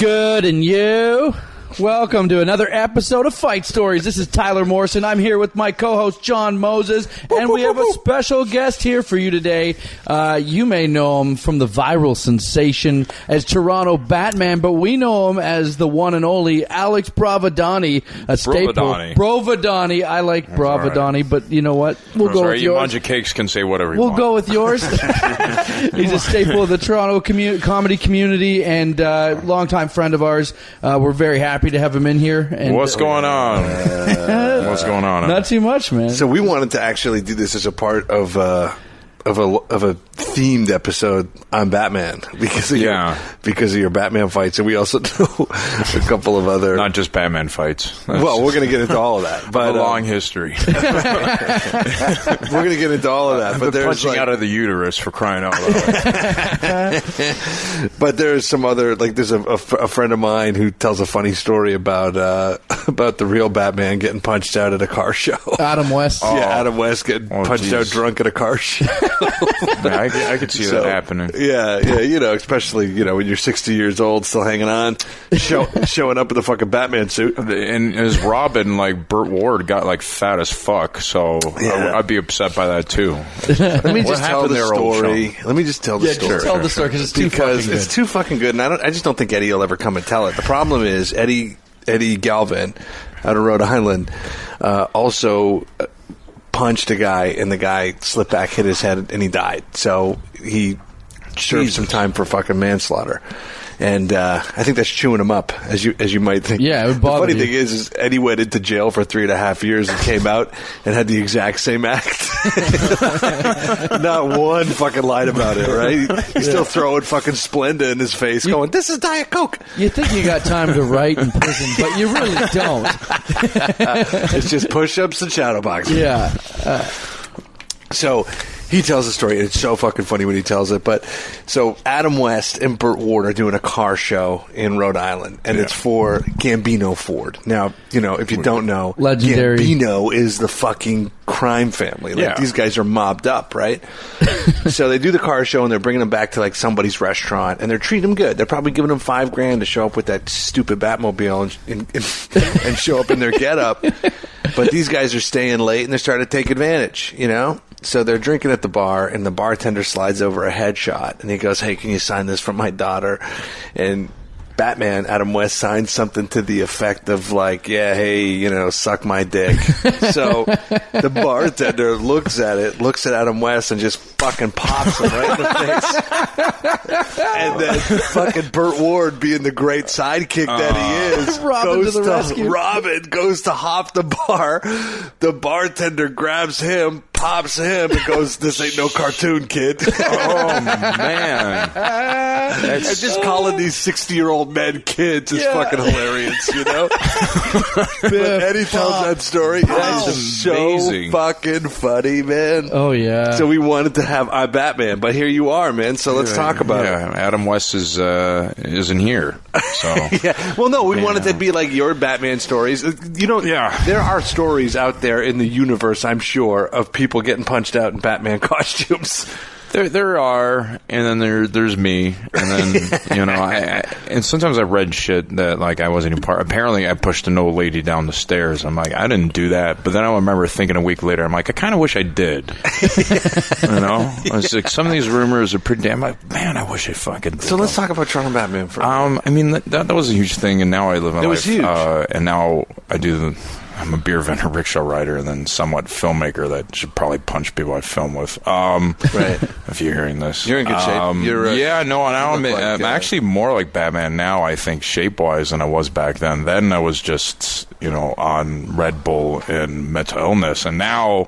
Good, and you? Welcome to another episode of Fight Stories. This is Tyler Morrison. I'm here with my co-host, John Moses, and we have a special guest here for you today. You may know him from the viral sensation as Toronto Batman, but we know him as the one and only Alex Brovedani, a staple. Brovedani. I like Brovedani, right. But you know what? We'll go with yours. You bunch of cakes can say whatever you want. We'll go with yours. He's a staple of the Toronto comedy community and longtime friend of ours. We're very happy to have him in here. And what's going on? What's going on? Not too much, man. So we wanted to actually do this as a part of a themed episode on Batman because of your Batman fights, and we also do a couple of other not just Batman fights. Well, we're going to get into all of that, but a long history. We're going to get into all of that, but there's punching out of the uterus for crying out loud. But there's some other there's a friend of mine who tells a funny story about the real Batman getting punched out at a car show. Adam West, Adam West getting punched out drunk at a car show. I could see that happening. Yeah, especially when you're 60 years old, still hanging on, showing up in the fucking Batman suit. And as Robin, Burt Ward got fat as fuck, so I'd be upset by that too. Let me just tell the story. Let me just tell the story. Just tell the story because it's too fucking good, and I just don't think Eddie will ever come and tell it. The problem is Eddie Galvin out of Rhode Island also punched a guy, and the guy slipped back, hit his head, and he died. So he served some time for fucking manslaughter. And I think that's chewing him up, as you might think. Yeah, it would bother The funny thing is Eddie went into jail for 3.5 years and came out and had the exact same act. Not one fucking lied about it, right? He's still throwing fucking Splenda in his face, going, "This is Diet Coke." You think you got time to write in prison, but you really don't. It's just push-ups and shadow boxing. Yeah. So he tells the story, and it's so fucking funny when he tells it. But so Adam West and Burt Ward are doing a car show in Rhode Island, and it's for Gambino Ford. Now, if you don't know, legendary Gambino is the fucking crime family. These guys are mobbed up, right? So they do the car show, and they're bringing them back to somebody's restaurant, and they're treating them good. They're probably giving them $5,000 to show up with that stupid Batmobile and show up in their getup. But these guys are staying late, and they're starting to take advantage, So they're drinking at the bar, and the bartender slides over a headshot, and he goes, "Hey, can you sign this for my daughter?" And Batman, Adam West, signs something to the effect of hey, suck my dick. So the bartender looks at Adam West and just fucking pops him right in the face. And then fucking Burt Ward, being the great sidekick that he is, Robin goes to hop the bar. The bartender grabs him, pops him, and goes, "This ain't no cartoon, kid." Oh, man. And just calling these 60-year-old men kids is fucking hilarious, But Eddie tells that story. It's so fucking funny, man. Oh, yeah. So we wanted to have Batman, but here you are, man. So let's talk about it. Adam West isn't here. So Well, no, we wanted to be your Batman stories. There are stories out there in the universe, I'm sure, of people getting punched out in Batman costumes. There are, and then there's me, and then and sometimes I've read shit that I wasn't even part. Apparently, I pushed an old lady down the stairs. I'm like, I didn't do that, but then I remember thinking a week later, I'm like, I kind of wish I did. I was like, some of these rumors are pretty damn. Man, I wish I fucking did. So let's talk about Toronto Batman for that was a huge thing, and now I live in life. It was huge, and now I do. I'm a beer vendor, rickshaw rider, and then somewhat filmmaker that should probably punch people I film with. Right. If you're hearing this. You're in good shape. Now I'm actually more like Batman now, I think, shape-wise, than I was back then. Then I was just, on Red Bull and mental illness, and now...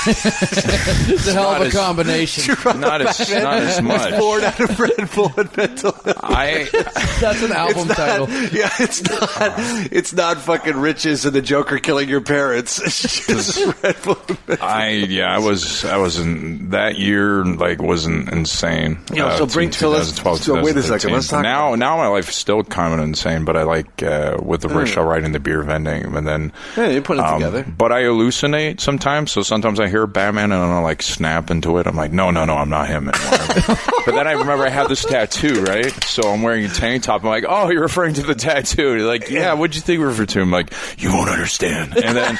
It's a hell of a combination. Not as much. Born out of Red Bull and mental illness. That's an album title. Yeah, it's not fucking riches and the joke Joker killing your parents. It's just Red Balloon. I was in that year, like, wasn't insane. So bring 2012, so wait a second. Let's talk now my life is still kind of insane, but I like with the rickshaw riding, the beer vending, and then you put it together. But I hallucinate sometimes, so sometimes I hear Batman and I'll like snap into it. I'm like, no, I'm not him anymore. But then I remember I have this tattoo, right? So I'm wearing a tank top. I'm like, oh, you're referring to the tattoo. You're like, yeah, what'd you think we referred to? I'm like, you won't understand. And then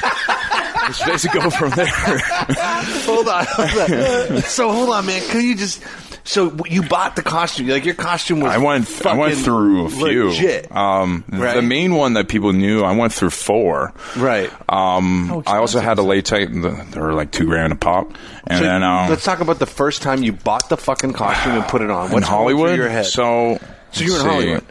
just basically go from there. Hold on. So hold on, man. Can you just... So you bought the costume? Like your costume was. I went through a few. Legit. Right? The main one that people knew, I went through 4. Right. I also had a late type. They were like $2,000 a pop. And so then let's talk about the first time you bought the fucking costume and put it on. What's in Hollywood? Through your head? So you were in Hollywood.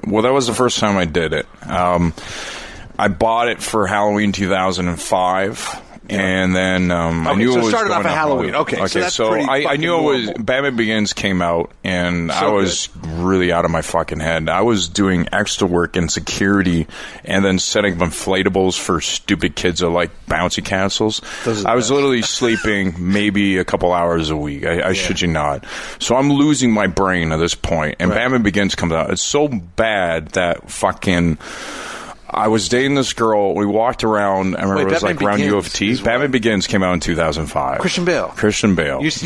Well, that was the first time I did it. I bought it for Halloween 2005. And then I knew it was started off at Halloween. Okay, so I knew it was Batman Begins came out, and I was really out of my fucking head. I was doing extra work in security, and then setting up inflatables for stupid kids at like bouncy castles. I was literally sleeping maybe a couple hours a week. I shit you not. So I'm losing my brain at this point, and Batman Begins comes out. It's so bad that fucking. I was dating this girl. We walked around. I remember it was like around U of T. Batman Begins came out in 2005. Christian Bale.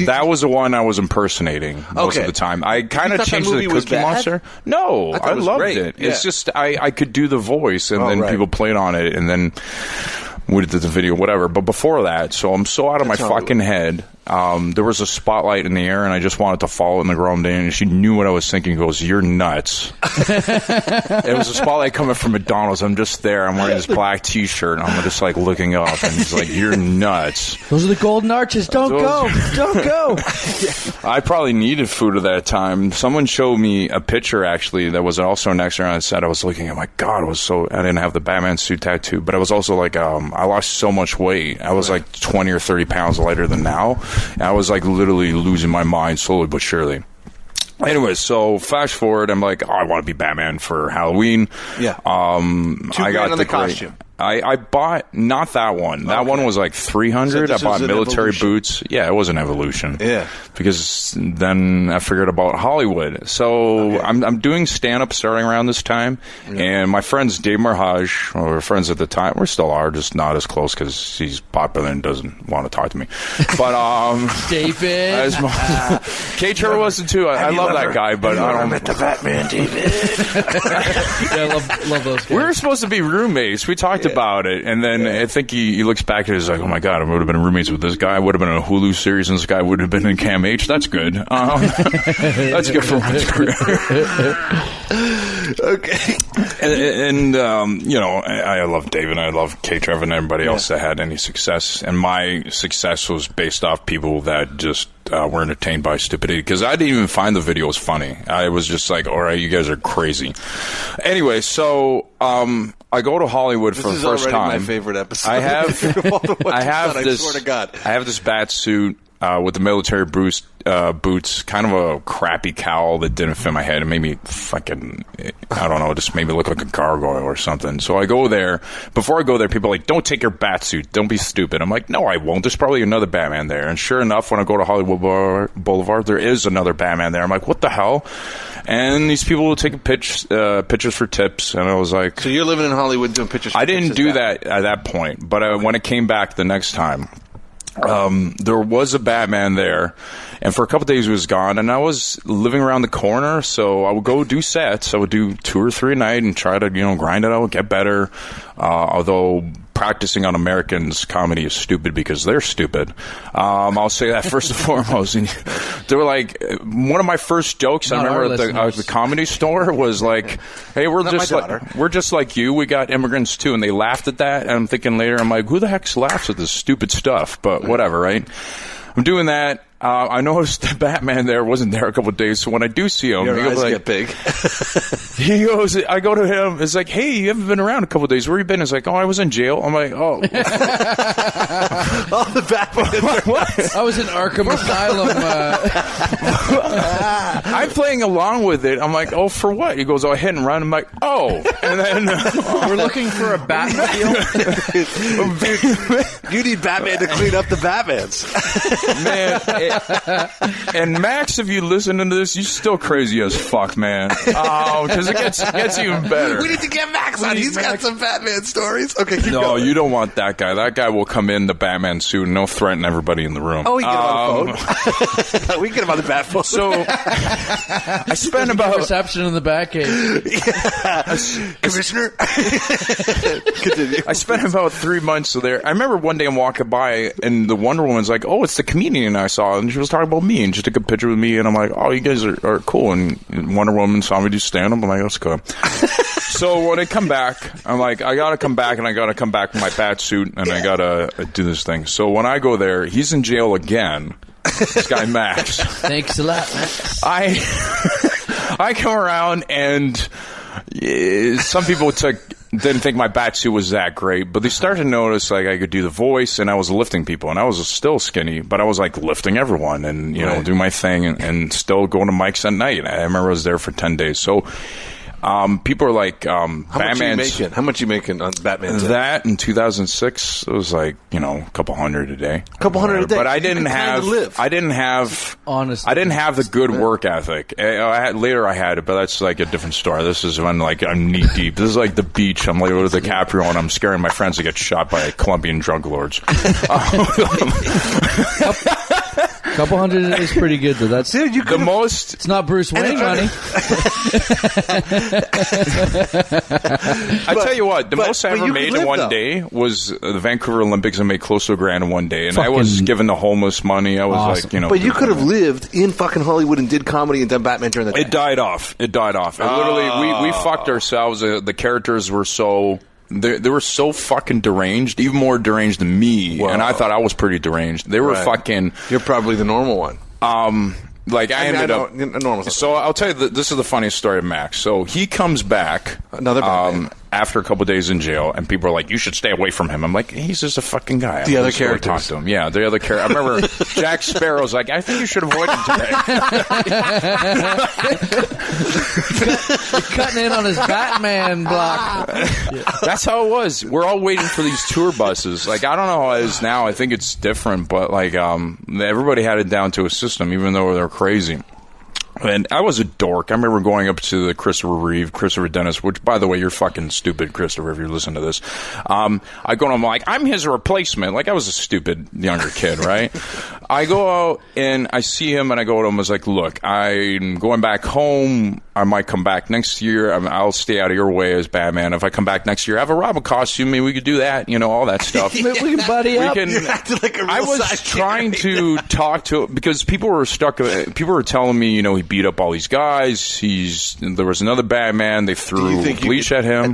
That was the one I was impersonating most of the time. I kind of changed the Cookie Monster. No, I loved it. Yeah. It's just I could do the voice, and then people played on it, and then we did the video, whatever. But before that, so I'm so out of my fucking head. There was a spotlight in the air, and I just wanted to follow it in the girl I'm dating, and she knew what I was thinking. Goes, you're nuts. It was a spotlight coming from McDonald's. I'm just there. I'm wearing this black T-shirt, and I'm just like looking up, and he's like, you're nuts. Those are the golden arches. Don't go. I probably needed food at that time. Someone showed me a picture, actually, that was also next to her on the set. I was looking, I'm like, God, I didn't have the Batman suit tattoo, but I was also like, I lost so much weight. I was like 20 or 30 pounds lighter than now. I was like literally losing my mind slowly but surely. Anyway, so fast forward, I'm like, I want to be Batman for Halloween. Yeah. I got the costume. I bought not that one. That one was like $300. So I bought military boots. Yeah, it was an evolution. Yeah. Because then I figured about Hollywood. So I'm doing stand-up starting around this time. Yeah. And my friends Dave Marhaj, we were friends at the time. We still are, just not as close because he's popular and doesn't want to talk to me. But David. K. Trevor wasn't too. I love that guy, but I don't met the Batman, David. Yeah, I love those guys. We were supposed to be roommates. We talked about it, and then I think he looks back at it, he's like, oh my God, I would have been roommates with this guy. I would have been in a Hulu series, and this guy would have been in Cam H. That's good. That's good for my career. Okay. And you know, I love David, and I love K. Trevor, and everybody else that had any success. And my success was based off people that just were entertained by stupidity, because I didn't even find the videos funny. I was just like, all right, you guys are crazy. Anyway, so I go to Hollywood for the first time. This is already my favorite episode. I have I swear to God. I have this bat suit with the military boots, kind of a crappy cowl that didn't fit my head. It made me fucking, I don't know, just made me look like a gargoyle or something. So I go there. Before I go there, people are like, don't take your bat suit. Don't be stupid. I'm like, no, I won't. There's probably another Batman there. And sure enough, when I go to Hollywood Boulevard, there is another Batman there. I'm like, what the hell? And these people will take pictures for tips. And I was like... So you're living in Hollywood doing pictures for tips? I didn't do that at that point. But when it came back the next time... there was a Batman there, and for a couple days he was gone, and I was living around the corner, so I would go do sets. I would do 2 or 3 a night and try to, grind it out, get better, although practicing on Americans' comedy is stupid because they're stupid. I'll say that first and foremost. And they were like, one of my first jokes I remember at the Comedy Store was like, hey, we're just like you. We got immigrants too. And they laughed at that. And I'm thinking later, I'm like, who the heck laughs at this stupid stuff? But whatever, right? I'm doing that. I noticed the Batman there wasn't there a couple of days, so when I do see him, your eyes get big. He goes, I go to him, it's like, hey, you haven't been around a couple of days. Where you been? It's like, oh, I was in jail. I'm like, oh. All the Batman. What? I was in Arkham Asylum. I'm playing along with it. I'm like, oh, for what? He goes, oh, hit and run. I'm like, oh. And then we're looking for a Batmobile. You need Batman to clean up the Batmans. Man, and Max, if you listen to this, you're still crazy as fuck, man. Oh, because it gets even better. We need to get Max on. He's got some Batman stories. Okay, keep no, going. You don't want that guy. That guy will come in the Batman suit and he'll threaten everybody in the room. Oh, we can get him on the phone. We can get him on the bat phone. So I spent about reception in the Batcave. Commissioner. Continue. I spent about 3 months there. I remember one day I'm walking by and the Wonder Woman's like, "Oh, it's the comedian I saw," and she was talking about me and she took a picture with me, and I'm like, "Oh, you guys are cool." And Wonder Woman saw me do stand-up. I'm like, "Let's go." So when I come back, I'm like, I gotta come back, and I gotta come back with my bat suit, and I gotta do this thing. So when I go there, he's in jail again. This guy Max. Thanks a lot, Max. I come around, and some people didn't think my bat suit was that great, but they started to notice like I could do the voice, and I was lifting people, and I was still skinny, but I was like lifting everyone, and do my thing, and still going to mics at night. I remember I was there for 10 days. So people are like, Batman's... How much you making on Batman? That in 2006, it was like, a couple hundred a day. A couple hundred a day. But I didn't have the good work ethic. Later I had it, but that's like a different story. This is when like I'm knee deep. This is like the beach. I'm like with DiCaprio, and I'm scaring my friends to get shot by Colombian drug lords. Couple hundred a day is pretty good, though. That's the most. It's not Bruce Wayne money. I tell you what, the most I ever made in one day was the Vancouver Olympics. I made close to $1,000 in one day, and I was giving the homeless money. I was awesome. But you could have lived in fucking Hollywood and did comedy and done Batman during the day. It died off. Literally, we fucked ourselves. The characters were so. They were so fucking deranged, even more deranged than me, and I thought I was pretty deranged. They were fucking... You're probably the normal one. Like I ended up... Normal. So I'll tell you, this is the funniest story of Max. So he comes back... Another Batman. After a couple days in jail, and people are like, you should stay away from him. I'm like, he's just a fucking guy. The other characters. Talk to him. Yeah, the other character. I remember Jack Sparrow's like, I think you should avoid him today. Cutting in on his Batman block. That's how it was. We're all waiting for these tour buses. Like, I don't know how it is now. I think it's different, but like, everybody had it down to a system, even though they're crazy. And I was a dork. I remember going up to the Christopher Dennis, which, by the way, you're fucking stupid, Christopher, if you're listening to this. I go and I'm like, I'm his replacement. Like, I was a stupid younger kid, right? I go out and I see him and I go to him. I was like, look, I'm going back home. I might come back next year. I'll stay out of your way as Batman. If I come back next year, I have a Robin costume. Maybe we could do that, all that stuff. We can buddy up. You're acting like a real I was trying to talk to, because people were telling me, he beat up all these guys. There was another Batman. They threw bleach at him.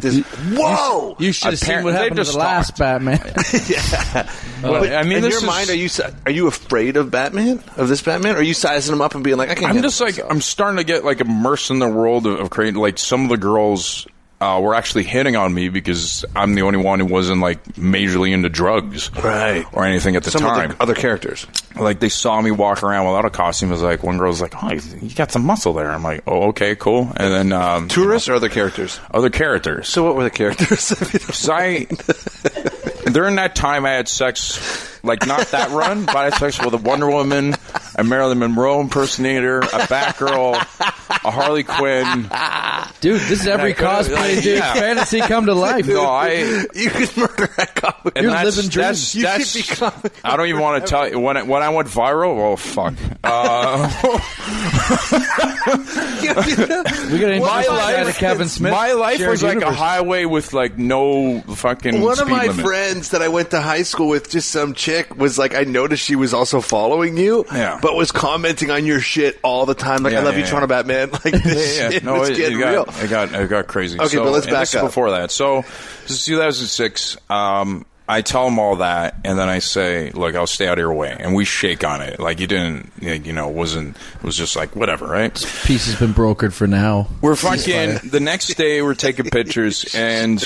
Whoa! You should have seen what happened to the last Batman. Yeah. But I mean, in your mind, are you afraid of Batman? Of this Batman? Or are you sizing him up and being like, I can't? I'm just like, I'm starting to get like immersed in the world of creating. Like, some of the girls were actually hitting on me because I'm the only one who wasn't like majorly into drugs, right, or anything at the time. Some of the other characters, like, they saw me walk around without a costume. It was like, one girl's like, "Oh, you got some muscle there." I'm like, "Oh, okay, cool." And then tourists or other characters? Other characters. So what were the characters? During that time, I had sex, like, not that run, but I had sex with a Wonder Woman, a Marilyn Monroe impersonator, a Batgirl, a Harley Quinn. Dude, this is every cosplay dude's fantasy come to life. No, you could murder that comic. You're living dreams. I don't even want to tell you. When I went viral, oh, fuck. We got to Kevin Smith. My life was like a highway with, like, no fucking One of my limit. friends that I went to high school with, just some chick, was like, I noticed she was also following you, but was commenting on your shit all the time. Like, I love you, Toronto Batman. Like, this shit was getting real. It got crazy. Okay, but let's back up. Before that. So, this is 2006. I tell him all that, and then I say, look, I'll stay out of your way. And we shake on it. Like, you didn't, you know, it was just like, whatever, right? This piece has been brokered for now. We're fucking, the next day we're taking pictures, and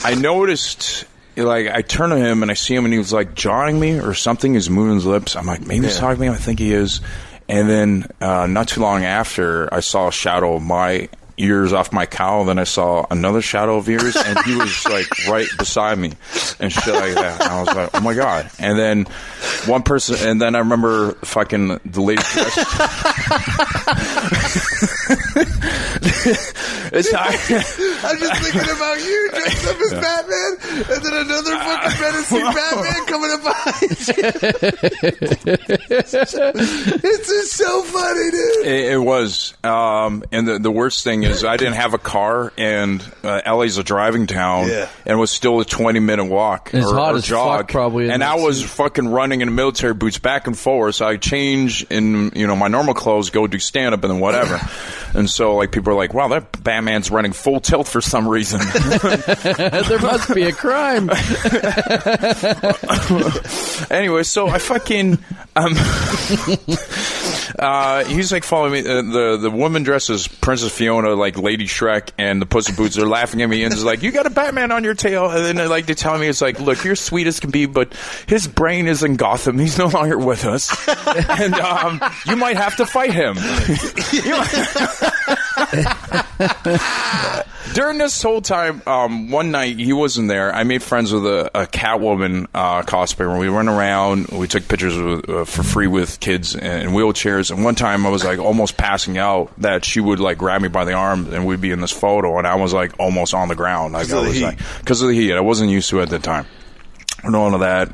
I noticed, like, I turn to him, and I see him, and he was, like, jawing me or something. He's moving his lips. I'm like, maybe he's talking to me. I think he is. And then not too long after, I saw a shadow of my ears off my cowl. Then I saw another shadow of ears, and he was like right beside me and shit like that. And I was like, oh my God. And then one person, and then I remember fucking the lady dressed. I'm just thinking about you dressed up as Batman, and then another fucking menacing Batman coming up behind you. It's just so funny, dude. It was. And the worst thing is I didn't have a car, and LA's a driving town, and it was still a 20-minute walk it's or, hot or as jog. Fuck, probably. And I was fucking running in military boots back and forth, so I change in, you know, my normal clothes, go do stand-up, and then whatever. And so, like, people are like, wow, that Batman's running full tilt for some reason. There must be a crime. Anyway, so I fucking... he's like following me. The woman dressed as Princess Fiona, like Lady Shrek, and the Puss in Boots are laughing at me and is like, "You got a Batman on your tail." And then like they tell me, it's like, "Look, you're sweet as can be, but his brain is in Gotham. He's no longer with us, and you might have to fight him." During this whole time, one night he wasn't there. I made friends with a Catwoman cosplayer. We went around. We took pictures for free with kids in wheelchairs. And one time I was like almost passing out. That she would like grab me by the arm and we'd be in this photo, and I was like almost on the ground. Like, because of the heat. I wasn't used to it at the time. None of that.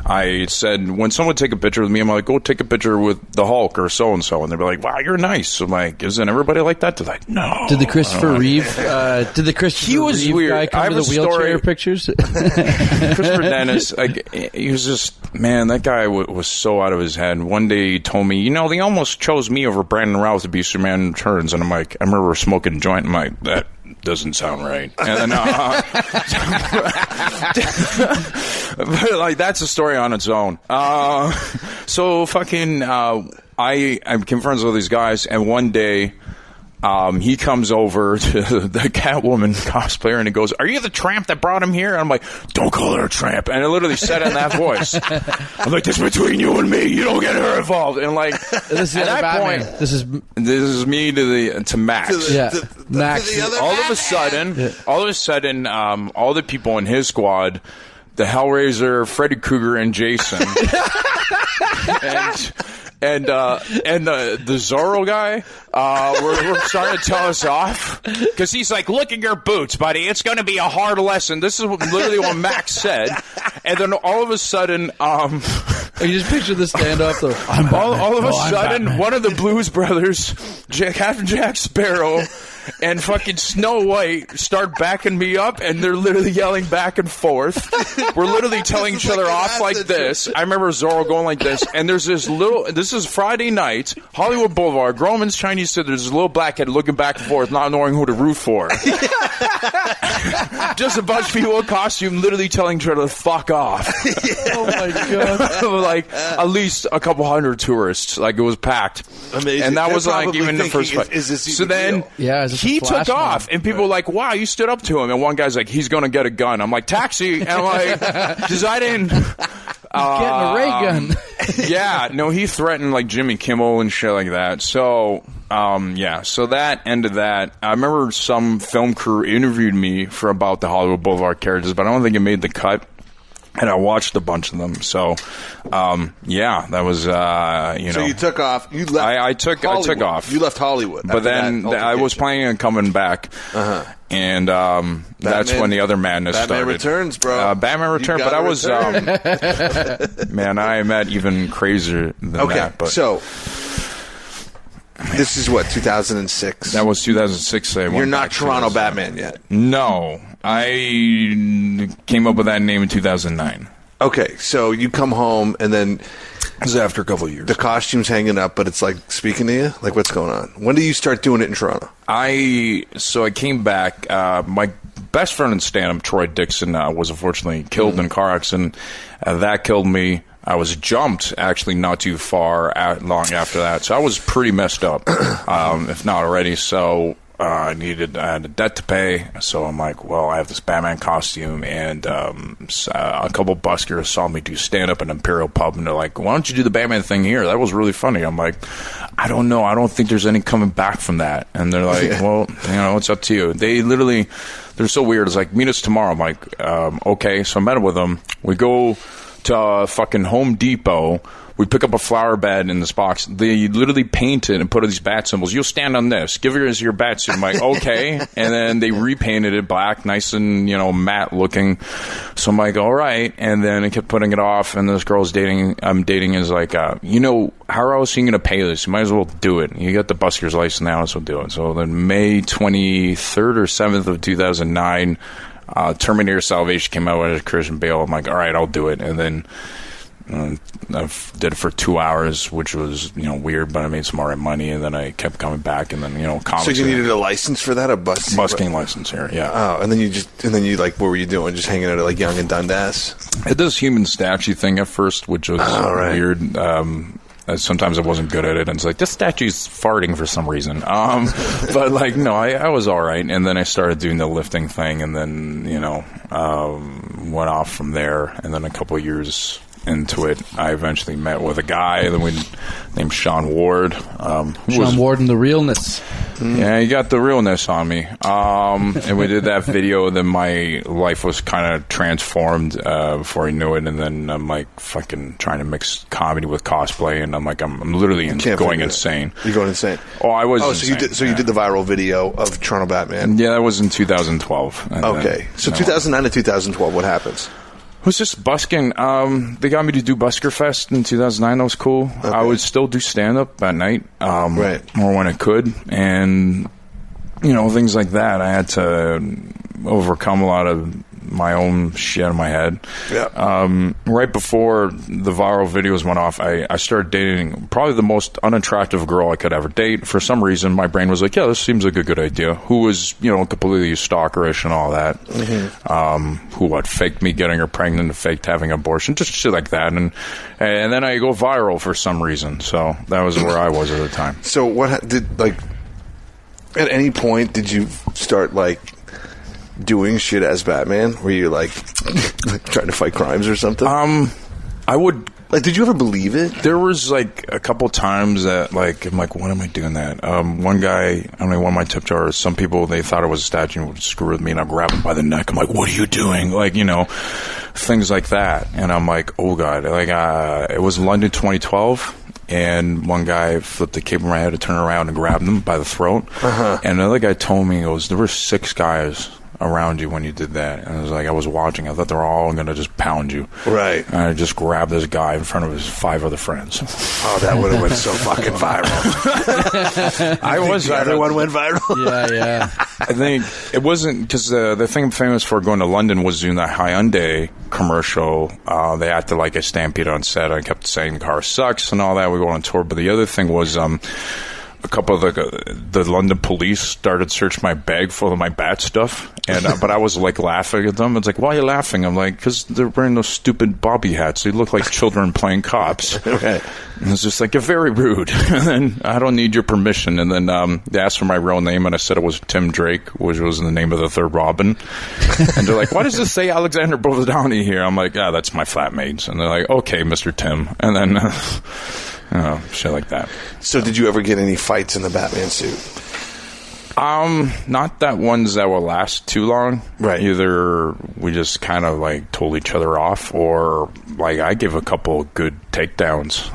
I said, when someone would take a picture with me, I'm like, go take a picture with the Hulk or so-and-so. And they'd be like, wow, you're nice. I'm like, isn't everybody like that? They're like, no. Did the Christopher Reeve guy come to the wheelchair pictures? Christopher Dennis, he was just, man, that guy was so out of his head. One day he told me, you know, they almost chose me over Brandon Routh to be Superman Returns. And I'm like, I remember smoking a joint. I'm like, that doesn't sound right. And then, but like that's a story on its own. So fucking, I became friends with these guys, and one day, he comes over to the Catwoman cosplayer and he goes, "Are you the tramp that brought him here?" And I'm like, "Don't call her a tramp." And I literally said it in that voice. I'm like, "This is between you and me. You don't get her involved." And like, this is at that Batman. point, this is me to Max. Max. All of a sudden, all the people in his squad, the Hellraiser, Freddy Krueger, and Jason, and the Zorro guy, we're starting to tell us off because he's like, "Look at your boots, buddy. It's going to be a hard lesson." This is literally what Max said, and then all of a sudden, you just picture the standoff. All of a sudden, one of the Blues Brothers, Captain Jack Sparrow, and fucking Snow White start backing me up, and they're literally yelling back and forth. We're literally telling each other off like this. I remember Zorro going like this, and there's this is Friday night, Hollywood Boulevard, Grauman's Chinese Theater. There's a little blackhead looking back and forth, not knowing who to root for. Just a bunch of people in costume literally telling each other to fuck off. Oh my God. Like at least a couple hundred tourists. Like it was packed. Amazing. And that was like even the first fight. So then he took off, and people were like, "Wow, you stood up to him." And one guy's like, "He's going to get a gun." I'm like, "Taxi." And I'm like, because I didn't... getting a ray gun. Yeah, no, he threatened like Jimmy Kimmel and shit like that. So, so that ended that. I remember some film crew interviewed me for about the Hollywood Boulevard characters, but I don't think it made the cut. And I watched a bunch of them. So, that was, So you took off. You left. I took off. You left Hollywood. But then I was planning on coming back. And that's when the other madness started. Batman Returns, bro. Batman Returns. But I was, man, I am at even crazier than that. But so this is what, 2006? That was 2006. You're not Toronto Batman yet. No. I came up with that name in 2009. Okay, so you come home and then... This is after a couple of years. The costume's hanging up, but it's like speaking to you? Like, what's going on? When did you start doing it in Toronto? So I came back. My best friend in stand-up, Troy Dixon, was unfortunately killed in a car accident. That killed me. I was jumped, actually, not too far long after that. So I was pretty messed up, if not already. So I had a debt to pay. So I'm like, well, I have this Batman costume. And a couple buskers saw me do stand-up in Imperial Pub. And they're like, why don't you do the Batman thing here? That was really funny. I'm like, I don't know. I don't think there's any coming back from that. And they're like, well, it's up to you. They're so weird. It's like, meet us tomorrow. I'm like, okay. So I met with them. We go to fucking Home Depot. We pick up a flower bed in this box. They literally paint it and put these bat symbols. You'll stand on this. Give yours your bat suit. I'm like, okay. And then they repainted it black, nice and, matte looking. So I'm like, all right. And then I kept putting it off. And this girl I'm dating is like, how else are you going to pay this? You might as well do it. You got the busker's license now, so do it. So then May 23rd or 7th of 2009, Terminator Salvation came out with Christian Bale. I'm like, all right, I'll do it. And then I did it for 2 hours, which was weird, but I made some alright money. And then I kept coming back. And then comics. So you needed a license for that, a busking license here, yeah. Oh, and then you like, what were you doing? Just hanging out at like Young and Dundas? I did this human statue thing at first, which was weird. Sometimes I wasn't good at it, and it's like, this statue's farting for some reason. But like, no, I was all right. And then I started doing the lifting thing, and then went off from there. And then a couple of years into it, I eventually met with a guy named Sean Ward. Sean Ward and the realness. Yeah, he got the realness on me. And we did that video. Then my life was kind of transformed before I knew it. And then I'm like fucking trying to mix comedy with cosplay, and I'm like, I'm literally going insane. You're going insane. Oh, I was. Oh, insane. You did the viral video of Toronto Batman. Yeah, that was in 2012. Okay, so 2009 to 2012, what happens? It was just busking. They got me to do Busker Fest in 2009. That was cool. Okay. I would still do stand-up at night, right, or when I could. And, things like that. I had to overcome a lot of my own shit in my head. Yeah. Right before the viral videos went off, I started dating probably the most unattractive girl I could ever date. For some reason, my brain was like, yeah, this seems like a good idea. Who was, completely stalkerish and all that. Mm-hmm. Who faked me getting her pregnant and faked having an abortion, just shit like that. And then I go viral for some reason. So that was where I was at the time. So at any point did you start doing shit as Batman? Were you trying to fight crimes or something? I would. Did you ever believe it? There was a couple times that I'm like, what am I doing that? One guy, one of my tip jars, some people, they thought it was a statue and would screw with me, and I'd grab him by the neck. I'm like, what are you doing? Things like that. And I'm like, oh God. It was London 2012. And one guy flipped the cape on my head to turn around and grabbed him by the throat. Uh-huh. And another guy told me, there were 6 guys around you when you did that. And I was watching. I thought they were all going to just pound you. Right. And I just grabbed this guy in front of his 5 other friends. Oh, that would have went so fucking viral. Everyone went viral. Yeah. I think it wasn't, because the thing I'm famous for going to London was doing that Hyundai commercial. They acted like a stampede on set. I kept saying the car sucks and all that. We go on tour. But the other thing was, a couple of the London police started searching my bag full of my bat stuff, and but I was laughing at them. It's like, why are you laughing? I'm like, because they're wearing those stupid bobby hats. They look like children playing cops. Right. And it's just you're very rude. And then I don't need your permission. And then they asked for my real name, and I said it was Tim Drake, which was the name of the third Robin. And they're like, why does this say Alexander Brovedani here? I'm like, that's my flatmates. And they're like, okay, Mr. Tim. And then shit like that. So did you ever get any fights in the Batman suit? Not that ones that will last too long. Right. Either we just kind of told each other off, or I give a couple good takedowns.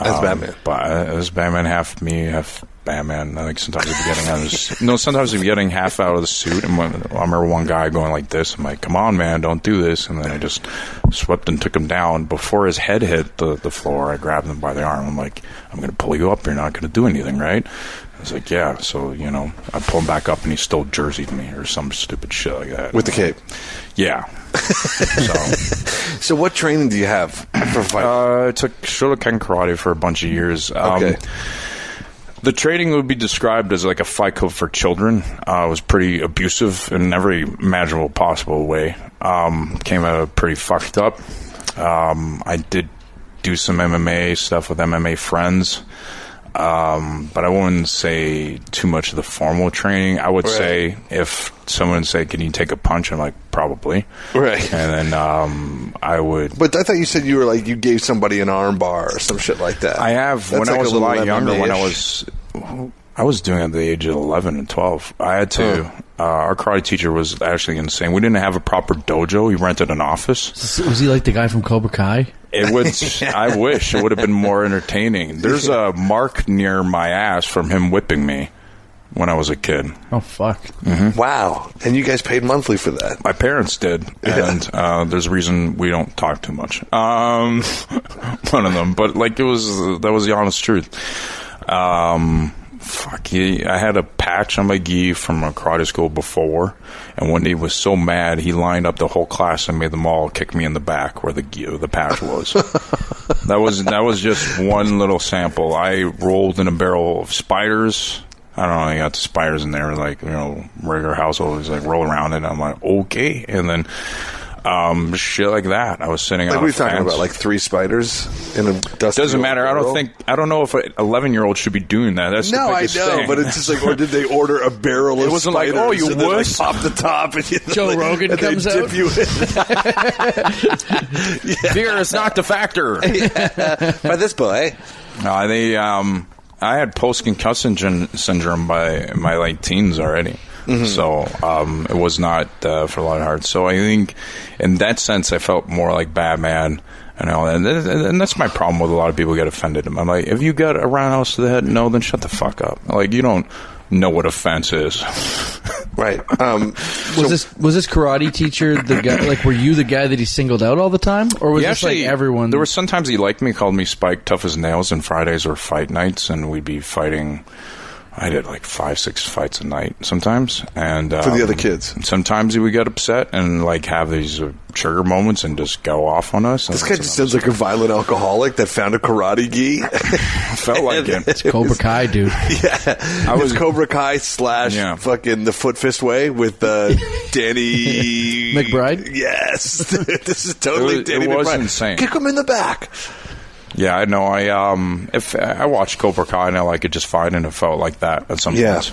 As Batman. As Batman, half me, half Batman. I think sometimes I'm getting half out of the suit, and I remember one guy going like this. I'm like, come on, man, don't do this. And then I just swept and took him down. Before his head hit the floor, I grabbed him by the arm. I'm like, I'm going to pull you up. You're not going to do anything, right? I was like, yeah. So, I pull him back up, and he still jerseyed me or some stupid shit like that. With the cape? Yeah. So what training do you have for fighting? I took Shotokan karate for a bunch of years. Okay. The training would be described as like a fight club for children. It was pretty abusive in every imaginable possible way. Came out pretty fucked up. I did do some MMA stuff with MMA friends. But I wouldn't say too much of the formal training. I would say if someone say, "Can you take a punch?" I'm like, probably. Right. And then I would. But I thought you said you were like you gave somebody an arm bar or some shit like that. I have. That's when like I was a lot younger, MMA-ish. when I was doing it at the age of 11 and 12. I had to. Our karate teacher was actually insane. We didn't have a proper dojo. He rented an office. Was he like the guy from Cobra Kai? It would. I wish it would have been more entertaining. There's a mark near my ass from him whipping me when I was a kid. Oh fuck! Mm-hmm. Wow! And you guys paid monthly for that? My parents did, and there's a reason we don't talk too much. One of them, but like that was the honest truth. I had a patch on my gi from a karate school before, and one day he was so mad he lined up the whole class and made them all kick me in the back where the patch was. That was just one little sample. I rolled in a barrel of spiders. I don't know, I got the spiders in there, like, regular household is like roll around it. I'm like, okay, and then shit like that. I was sitting on a fence. What are we talking about? Like 3 spiders in a dusty Doesn't matter. barrel? I don't know if an 11-year-old should be doing that. That's no, the I biggest know, thing. but it's just like, or did they order a barrel of wasn't spiders? like, oh, you and then, wuss. like, pop the top, and Joe Rogan and comes they out. dip you in. Fear is not the factor. By this boy. I had post-concussion syndrome by my late teens already. Mm-hmm. So it was not for a lot of heart. So I think in that sense, I felt more like Batman. And that's my problem with a lot of people who get offended. I'm like, if you got a roundhouse to the head, no, then shut the fuck up. Like, you don't know what offense is. Right. Was this karate teacher the guy? Like, were you the guy that he singled out all the time, or was this like everyone? There were sometimes he liked me, called me Spike, tough as nails, and Fridays were fight nights, and we'd be fighting. I did like 5-6 fights a night sometimes, and for the other kids. Sometimes he would get upset and like have these trigger moments and just go off on us. This guy just sounds like a violent alcoholic that found a karate gi. Felt like it. It's Cobra Kai, dude. Yeah, I was Cobra Kai / fucking the Foot Fist Way with Danny McBride. Yes, this is totally Danny McBride. It was insane. Kick him in the back. Yeah, I know. If I watched Cobra Kai and I like it just fine, and it felt like that at some points.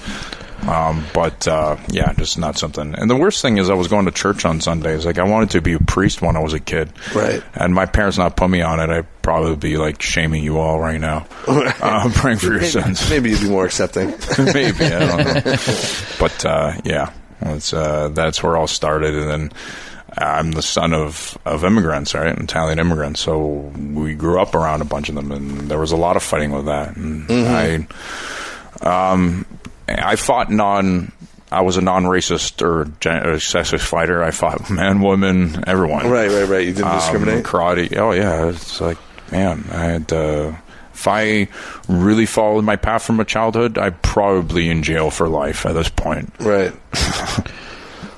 Just not something. And the worst thing is, I was going to church on Sundays. Like, I wanted to be a priest when I was a kid, right? And my parents not put me on it. I'd probably be like shaming you all right now. I'm praying for your sins. Maybe you'd be more accepting. Maybe, I don't know. But that's where it all started, and then. I'm the son of immigrants, right? Italian immigrants. So we grew up around a bunch of them, and there was a lot of fighting with that. And I fought I was a non-racist or sexist fighter. I fought men, women, everyone. Right. You didn't discriminate? Karate. Oh, yeah. It's like, man, I had if I really followed my path from a childhood, I'd probably in jail for life at this point. Right.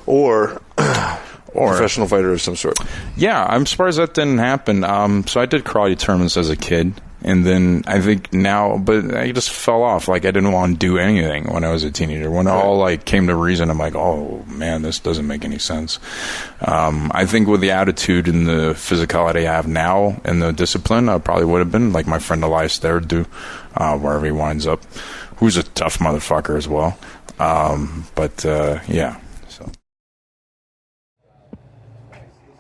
Or professional fighter of some sort. Yeah, I'm surprised that didn't happen. So I did karate tournaments as a kid, and then I think now, but I just fell off. Like, I didn't want to do anything when I was a teenager. When it all like came to reason, I'm like, oh man, this doesn't make any sense. I think with the attitude and the physicality I have now and the discipline, I probably would have been like my friend Elias there do, wherever he winds up, who's a tough motherfucker as well. Yeah.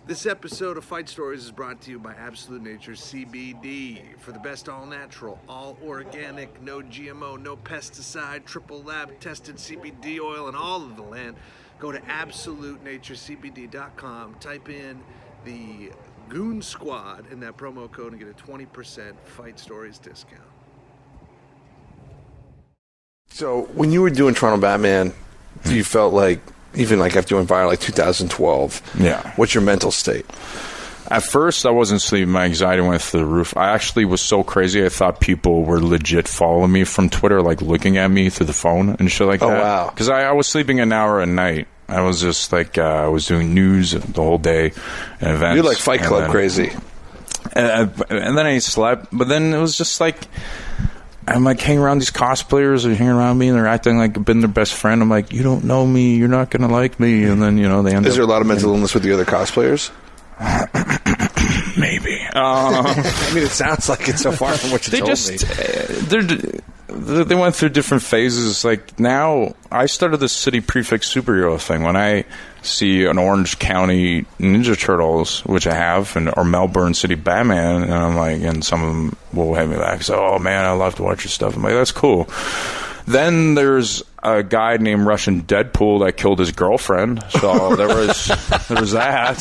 This episode of Fight Stories is brought to you by Absolute Nature CBD. For the best all-natural, all-organic, no GMO, no pesticide, triple lab-tested CBD oil in all of the land, go to AbsoluteNatureCBD.com, type in the Goon Squad in that promo code and get a 20% Fight Stories discount. So when you were doing Toronto Batman, you felt like, even like after you went viral, like 2012. Yeah. What's your mental state? At first, I wasn't sleeping. My anxiety went through the roof. I actually was so crazy, I thought people were legit following me from Twitter, like looking at me through the phone and shit like that. Oh, wow. Because I was sleeping an hour a night. I was just like, I was doing news the whole day and events. You're like Fight Club crazy. And then I slept. But then it was just like... I'm like hanging around these cosplayers or hanging around me, and they're acting like I've been their best friend. I'm like, you don't know me, you're not gonna like me, and then they end up. Is there a lot of mental illness with the other cosplayers? Maybe. I mean, it sounds like it's so far from what you told me. They went through different phases. Like now, I started this city prefix superhero thing. When I see an Orange County Ninja Turtles, which I have, or Melbourne City Batman, and I'm like, and some of them will have me back. So, oh man, I love to watch your stuff. I'm like, that's cool. Then there's a guy named Russian Deadpool that killed his girlfriend. So there was that.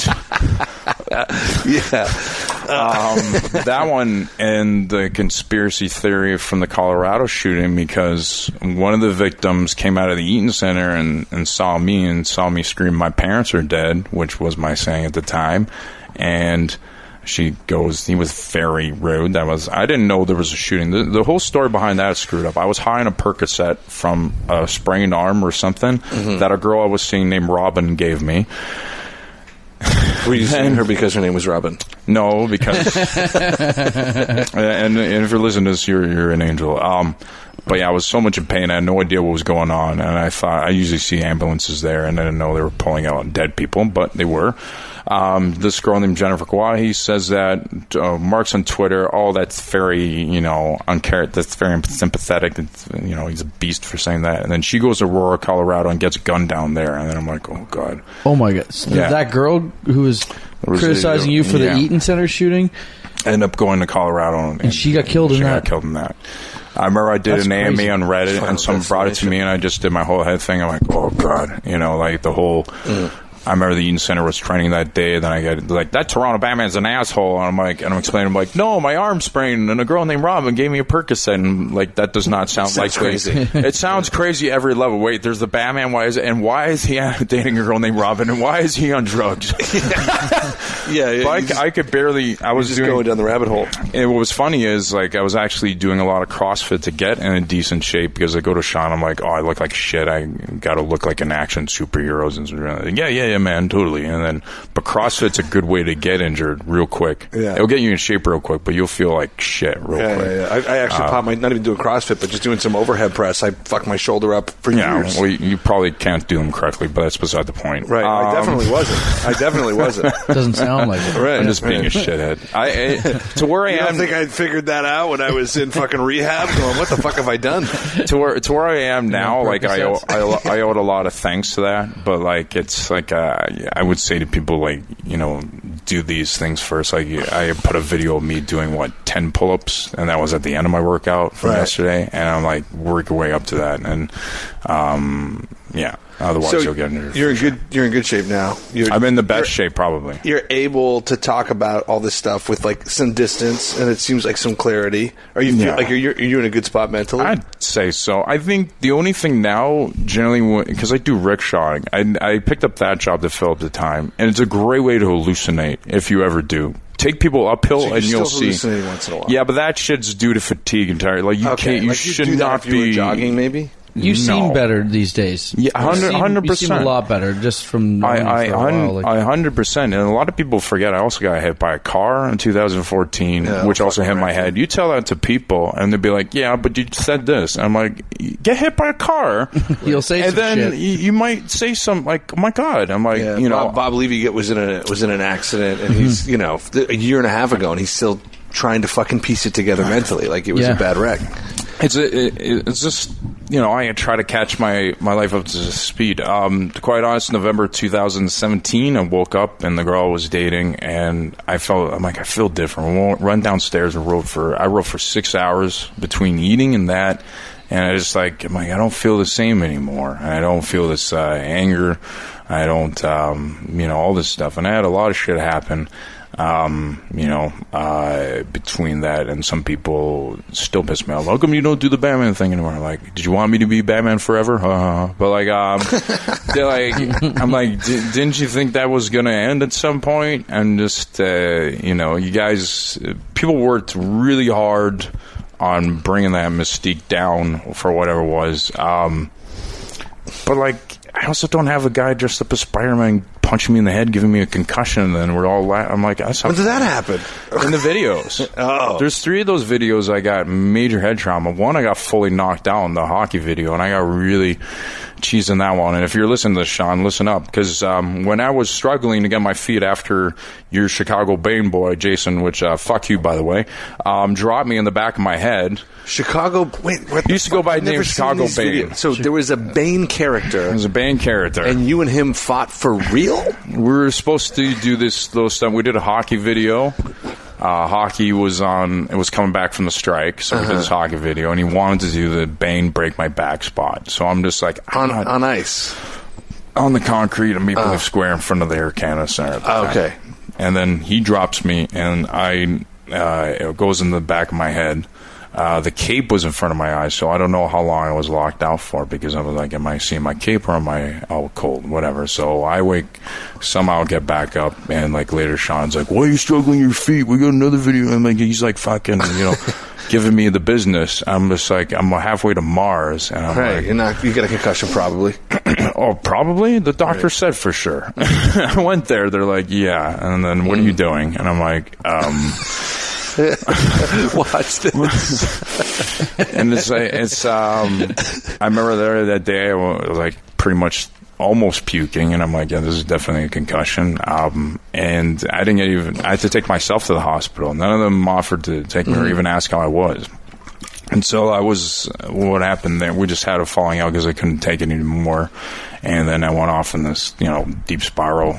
That one, and the conspiracy theory from the Colorado shooting, because one of the victims came out of the Eaton Center and saw me scream, "My parents are dead," which was my saying at the time. And she goes, he was very rude. I didn't know there was a shooting. The whole story behind that is screwed up. I was high on a Percocet from a sprained arm or something that a girl I was seeing named Robin gave me. Were you seeing her because her name was Robin? No, because and if you're listening to this, you're an angel. But yeah, I was so much in pain. I had no idea what was going on, and I thought, I usually see ambulances there, and I didn't know they were pulling out dead people, but they were. This girl named Jennifer Kawhi says that Mark's on Twitter. Oh, that's very, that's very sympathetic. It's, he's a beast for saying that. And then she goes to Aurora, Colorado, and gets gunned down there. And then I'm like, oh god. Oh my god. So that girl who was criticizing you for the Eaton Center shooting ended up going to Colorado, and she got killed in that. Got killed in that. I remember I did an AMA on Reddit, and someone brought it to me, and I just did my whole head thing. I'm like, oh god, like the whole. I remember the Eaton Center was training that day. Then I got like, that Toronto Batman's an asshole. And I'm explaining, I'm like, no, my arm sprained, and a girl named Robin gave me a Percocet, and like that does not sound like crazy. It sounds crazy every level. Wait, there's the Batman. Why is he dating a girl named Robin, and why is he on drugs? I could barely. I was just going down the rabbit hole. And what was funny is like I was actually doing a lot of CrossFit to get in a decent shape, because I go to Sean. I'm like, oh, I look like shit. I got to look like an action superheroes and yeah, man, totally. But CrossFit's a good way to get injured real quick. Yeah. It'll get you in shape real quick, but you'll feel like shit real quick. Yeah. I actually popped not even doing CrossFit, but just doing some overhead press. I fucked my shoulder up for years. Well, you probably can't do them correctly, but that's beside the point. Right. I definitely wasn't. Doesn't sound like it. Right. I'm just being a shithead. To where I am. I don't think I figured that out when I was in fucking rehab going, what the fuck have I done? To where I am now, like I owed a lot of thanks to that, but like it's like I would say to people, like, do these things first. Like I put a video of me doing 10 pull-ups, and that was at the end of my workout from yesterday, and I'm like work your way up to that, and otherwise you'll get injured. You're in good shape now. I'm in the best shape probably. You're able to talk about all this stuff with like some distance, and it seems like some clarity. Are you feel like you're in a good spot mentally? I'd say so. I think the only thing now, generally, because I do rickshawing, I picked up that job to fill up the time, and it's a great way to hallucinate if you ever do. Take people uphill, and you'll see. Once in a while. Yeah, but that shit's due to fatigue entirely. Like you can't. You should not be jogging. Maybe. You seem better these days. Yeah, 100%. You seem a lot better just from knowing you for a while. 100%. And a lot of people forget I also got hit by a car in 2014, which also hit my head. You tell that to people, and they'll be like, yeah, but you said this. I'm like, get hit by a car. You'll say and some then shit. You might say something like, oh, my God. I'm like, Bob Levy was in an accident, and he's, a year and a half ago, and he's still trying to fucking piece it together mentally. Like it was a bad wreck. It's just, I try to catch my life up to speed. To be quite honest, November 2017, I woke up and the girl I was dating, and I feel different. I run downstairs and I wrote for 6 hours between eating and that, and I'm like, I don't feel the same anymore. I don't feel this anger. I don't, all this stuff. And I had a lot of shit happen. Between that, and some people still piss me off. How come you don't do the Batman thing anymore? I'm like, did you want me to be Batman forever? But like, they're like, I'm like, didn't you think that was gonna end at some point? And just, you guys, people worked really hard on bringing that mystique down for whatever it was. But like, I also don't have a guy dressed up as Spider-Man punching me in the head, giving me a concussion, and then we're all I'm like, that's how. When did that happen? In the videos. Oh. There's 3 of those videos I got major head trauma. One, I got fully knocked out in the hockey video, and I got really cheesed in that one. And if you're listening to this, Sean, listen up, because when I was struggling to get my feet after your Chicago Bane boy, Jason, which, fuck you, by the way, dropped me in the back of my head. Chicago, wait, what? He used to go by the name Chicago Bane. So there was a Bane character. There was a Bane character. And you and him fought for real? We were supposed to do this little stuff. We did a hockey video. Hockey was on. It was coming back from the strike, so we did this hockey video, and he wanted to do the Bane break my back spot. So I'm just like on ice, on the concrete at Maple Leaf Square in front of the Air Canada Center. Okay, and then he drops me, and it goes in the back of my head. The cape was in front of my eyes, so I don't know how long I was locked out for, because I was like, am I seeing my cape or am I cold? Whatever. So I somehow get back up, and like later Sean's like, why are you struggling your feet? We got another video. And like, he's like fucking, giving me the business. I'm just like, I'm halfway to Mars. And I'm like, you get a concussion probably. Oh, probably? The doctor said for sure. I went there. They're like, yeah. And then, what are you doing? And I'm like, watch this. And I remember that day I was like pretty much almost puking, and I'm like, yeah, this is definitely a concussion. And I had to take myself to the hospital. None of them offered to take me or even ask how I was. And so what happened there, we just had a falling out because I couldn't take it anymore. And then I went off in this, deep spiral,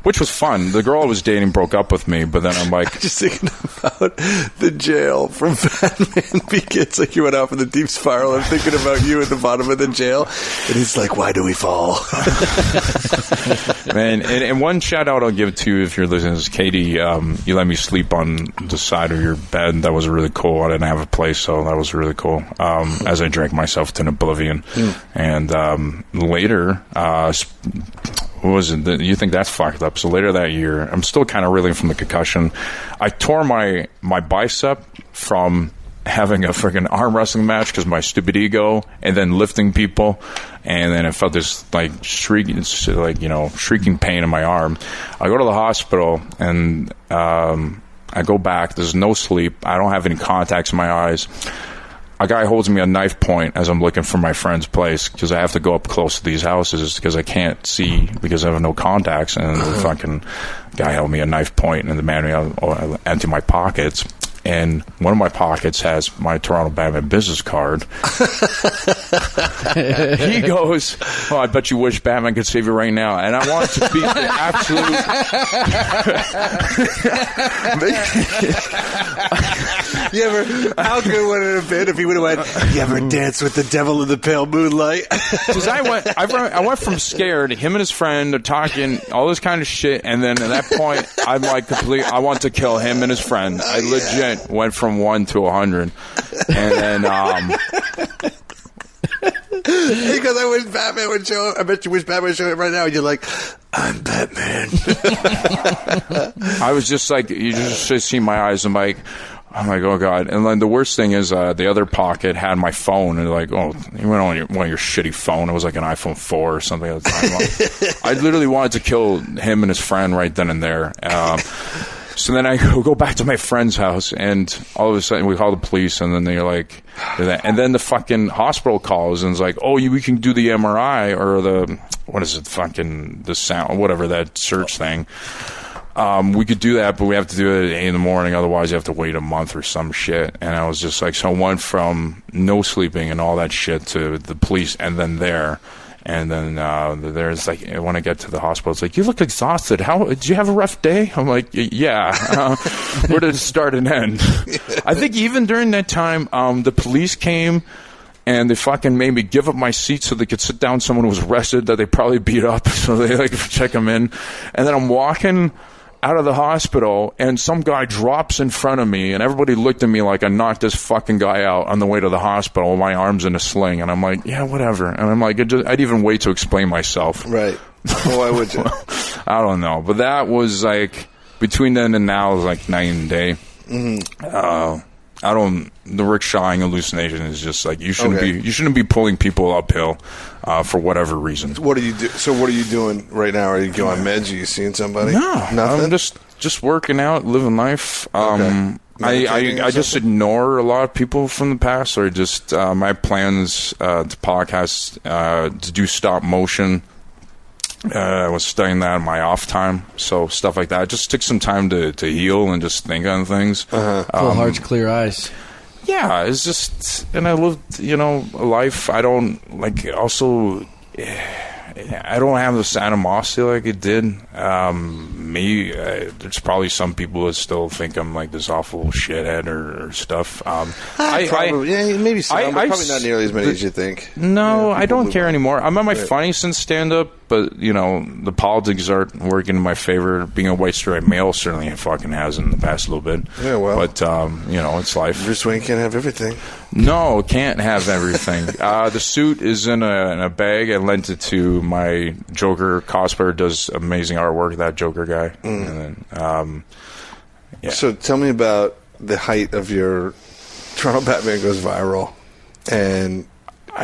which was fun. The girl I was dating broke up with me, but then I'm like... Just thinking about the jail from Batman Begins, like you went off in the deep spiral. I'm thinking about you at the bottom of the jail, and he's like, why do we fall? Man, and one shout out I'll give to you if you're listening is Katie. You let me sleep on the side of your bed. That was really cool. I didn't have a place, so that was really cool. As I drank myself to oblivion. And later, what was it? You think that's fucked up? So later that year, I'm still kind of reeling from the concussion. I tore my bicep from having a freaking arm wrestling match because my stupid ego, and then lifting people, and then I felt this shrieking pain in my arm. I go to the hospital, and I go back. There's no sleep. I don't have any contacts in my eyes. A guy holds me a knife point as I'm looking for my friend's place because I have to go up close to these houses because I can't see because I have no contacts. And the fucking guy held me a knife point, and the man emptied my pockets. And one of my pockets has my Toronto Batman business card. He goes, "Oh, I bet you wish Batman could save you right now." And I want to be the absolute. How good would it have been if he would have went, "You ever dance with the devil in the pale moonlight?" Because I went from scared, him and his friend are talking all this kind of shit, and then at that point, I'm like I want to kill him and his friend. I legit went from 1 to 100, and then because I wish Batman would show up. I bet you wish Batman would show up right now, and you're like, I'm Batman. I was just like, you just see my eyes. I'm like, oh God. And then the worst thing is the other pocket had my phone, and like, oh, you went on one of your shitty phone. It was like an iPhone 4 or something at the time. I literally wanted to kill him and his friend right then and there. So then I go back to my friend's house, and all of a sudden we call the police, and then they're like, and then the fucking hospital calls and is like, oh, we can do the MRI or the sound, whatever, that search thing. We could do that, but we have to do it at 8 in the morning. Otherwise, you have to wait a month or some shit. And I was just like, so I went from no sleeping and all that shit to the police, and then there. And then there's like, when I get to the hospital, it's like, you look exhausted. Did you have a rough day? I'm like, yeah. Where did it start and end? I think even during that time, the police came and they fucking made me give up my seat so they could sit down someone who was arrested that they probably beat up. So they check them in. And then I'm walking out of the hospital, and some guy drops in front of me, and everybody looked at me like I knocked this fucking guy out on the way to the hospital with my arms in a sling. And I'm like, yeah, whatever. And I'm like, I'd even wait to explain myself. Right. Well, why would you? I don't know. But that was like, between then and now, it was like night and day. Mm-hmm. The rickshawing hallucination is just like you shouldn't be pulling people uphill for whatever reason. What do you do? So what are you doing right now? Are you going on meds? Are you seeing somebody? No, nothing. I'm just working out, living life. I just ignore a lot of people from the past, or just my plans to podcast, to do stop motion. I was studying that in my off time, so stuff like that. I just took some time to heal and just think on things. Cool hearts, clear eyes. Yeah, it's just, and I lived, a life. I don't also. I don't have this animosity like it did. There's probably some people that still think I'm like this awful shithead or stuff. Maybe some, but probably not nearly as many as you think. No, I don't care anymore. I'm at my funniest in stand-up, but, the politics aren't working in my favor. Being a white straight male certainly fucking has in the past little bit. Yeah, well. But, it's life. Bruce Wayne can't have everything. No, can't have everything. The suit is in a bag. I lent it to my Joker cosplayer, does amazing artwork, that Joker guy. And then, yeah. So tell me about the height of your Toronto Batman Goes Viral and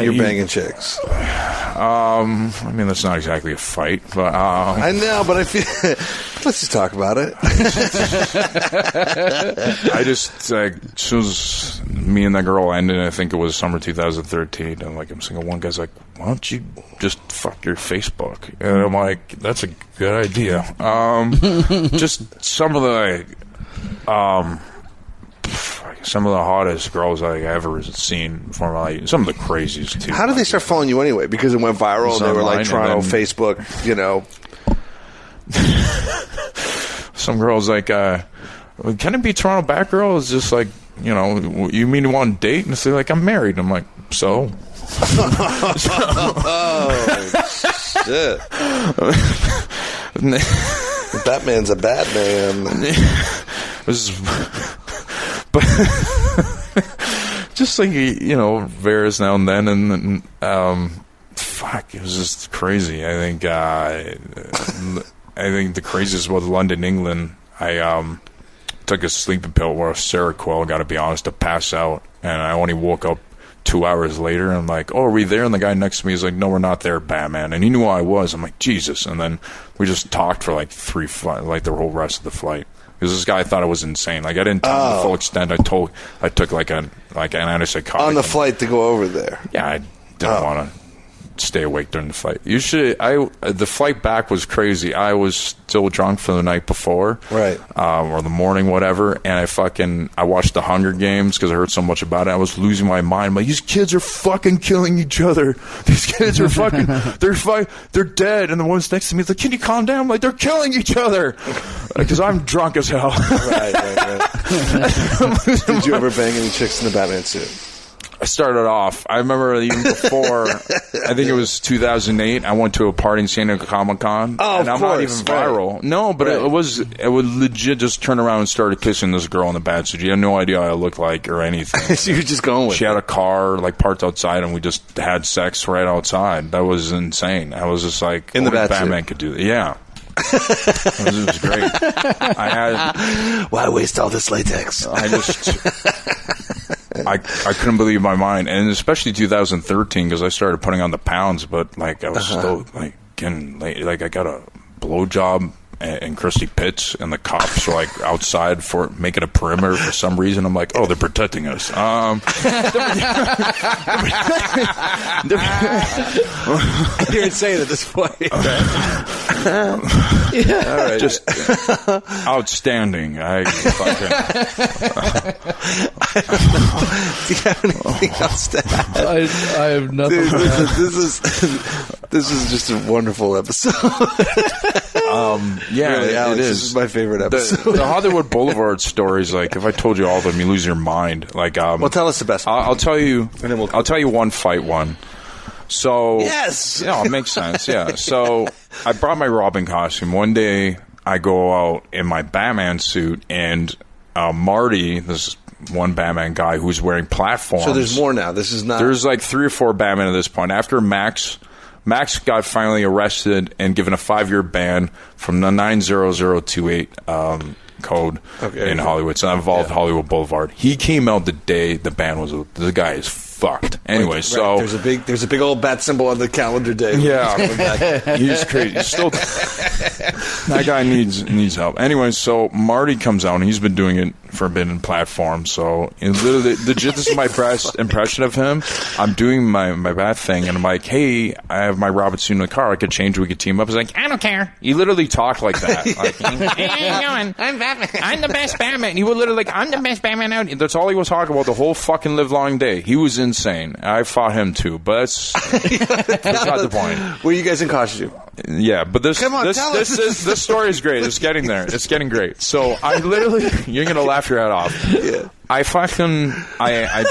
you're banging chicks. That's not exactly a fight, but I know, but I feel. Let's just talk about it. I just as soon as me and that girl ended, I think it was summer 2013. And I'm single. One guy's like, "Why don't you just fuck your Facebook?" And I'm like, "That's a good idea." Just some of the hottest girls I've ever seen before. Some of the craziest too. How did they start following you anyway? Because it went viral. They were like Toronto, Facebook. Some girls like, can it be Toronto Batgirl? It's just like, you mean you want to date? And they're like, I'm married. I'm like, so? Oh, shit. Batman's a bad man. But just like, various now and then, and fuck, it was just crazy. I think the craziest was London, England. I took a sleeping pill or a Seroquel, gotta be honest, to pass out, and I only woke up 2 hours later, and I'm like, "Oh, are we there?" And the guy next to me is like, "No, we're not there, Batman." And he knew who I was. I'm like, Jesus. And then we just talked for like the whole rest of the flight. Because this guy thought I was insane. Like, I didn't tell him the full extent. I took like an antipsychotic on the flight to go over there. Yeah, I didn't want to stay awake during the flight. The flight back was crazy. I was still drunk from the night before, right, or the morning, whatever. And I watched the Hunger Games because I heard so much about it. I was losing my mind. I'm like, these kids are fucking killing each other. These kids are fucking. They're dead. And the ones next to me is like, can you calm down? I'm like, they're killing each other because I'm drunk as hell. Right. Did you ever bang any chicks in the Batman suit? I started off. I remember even before. I think it was 2008. I went to a party in San Diego Comic-Con. Oh, and I'm not even viral. Right. No, but it would legit just turn around and started kissing this girl in the bat suit. You had no idea what I looked like or anything. So you were just going with She had a car parked outside, and we just had sex right outside. That was insane. I was just like, in the bat Batman suit. could do that. Yeah. It was great. Why waste all this latex? I couldn't believe my mind, and especially 2013 because I started putting on the pounds, but I was still getting late. I got a blowjob in Christie Pitts, and the cops were outside for making a perimeter for some reason. I'm like, oh, they're protecting us. I didn't say it at this point. Yeah. All right. Just outstanding. Do you have anything else to add? I have nothing. Dude, this is just a wonderful episode. Yeah, really, Alex, it is. This is my favorite episode. The Hollywood Boulevard stories, if I told you all of them, you lose your mind. Well, tell us the best one. I'll tell you. And then I'll tell you one fight one. So yes, it makes sense. Yeah. So I brought my Robin costume. One day I go out in my Batman suit, and Marty, this one Batman guy who's wearing platforms. So there's more now. This is not. There's 3 or 4 Batman at this point. After Max got finally arrested and given a 5-year ban from the 90028 code in Hollywood. So that involved Hollywood Boulevard. He came out the day the band was. The guy is fucked. Anyway, so there's a big old bat symbol on the calendar day. Yeah, he's crazy. Still, that guy needs help. Anyway, so Marty comes out and he's been doing it for a bit in Platform. So literally, this is my best impression of him. I'm doing my bad thing, and I'm like, hey, I have my Robin suit in the car. I could change. We could team up. He's like, I don't care. He literally talked like that. Like, hey, how you doing? I'm Batman. I'm the best Batman. He would literally like, I'm the best Batman out. That's all he was talking about the whole fucking live long day. He was insane. I fought him too, but that's not the point. Were you guys in costume? Yeah, but this story is great. It's getting there. It's getting great. So I literally, you're gonna laugh your head off. Yeah. I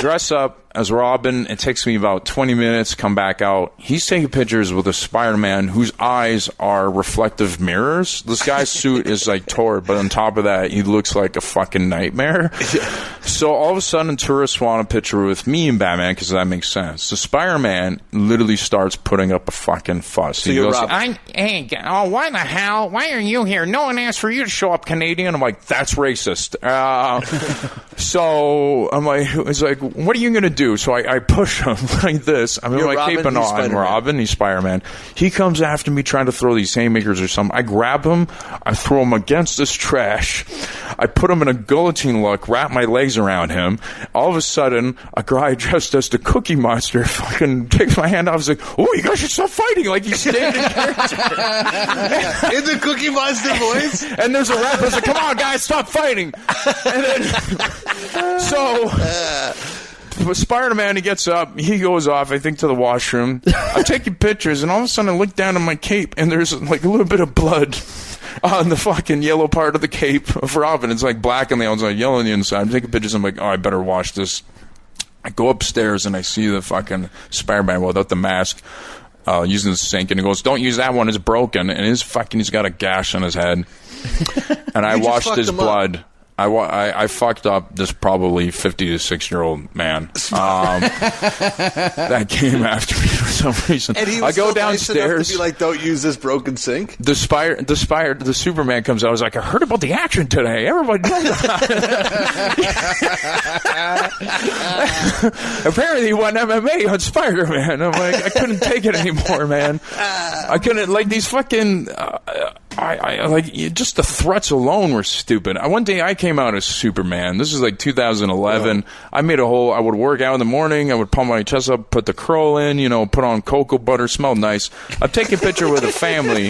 dress up as Robin. It takes me about 20 minutes, come back out. He's taking pictures with a Spider-Man whose eyes are reflective mirrors. This guy's suit is like torn, but on top of that, he looks like a fucking nightmare. So all of a sudden, tourists want a picture with me and Batman because that makes sense. So Spider-Man literally starts putting up a fucking fuss. So he goes, hey, why the hell? Why are you here? No one asked for you to show up, Canadian. I'm like, that's racist. So I'm like, it's like, what are you going to do? So I push him like this. I'm in my cape and all. I'm Robin. He's Spider-Man. He comes after me trying to throw these haymakers or something. I grab him. I throw him against this trash. I put him in a guillotine look, wrap my legs around him. All of a sudden, a guy dressed as the Cookie Monster fucking takes my hand off. He's like, oh, you guys should stop fighting. Like he's standing in character. In the Cookie Monster voice? And there's a rapper who's like, come on, guys, stop fighting. And then, so Spider-Man, he gets up, he goes off, I think, to the washroom. I'm taking pictures, and all of a sudden I look down at my cape, and there's like a little bit of blood on the fucking yellow part of the cape of Robin. It's like black on the outside, yellow on the inside. I'm taking pictures, I'm like, oh, I better wash this. I go upstairs, and I see the fucking Spider-Man without the mask using the sink, and he goes, don't use that one, it's broken. And he's got a gash on his head. And I washed his blood. I fucked up this probably 50 to 6-year-old man that came after me for some reason. And he was I go downstairs. Nice to be like, don't use this broken sink. The Superman comes out. I was like, I heard about the action today. Everybody knows about it. Apparently, he won MMA on Spider-Man. I'm like, I couldn't take it anymore, man. I couldn't, like, these fucking. I like, just the threats alone were stupid. One day I came out as Superman. This is like 2011. Yeah. I would work out in the morning. I would pump my chest up, put the curl in, put on cocoa butter, smell nice. I'm taking a picture with a family.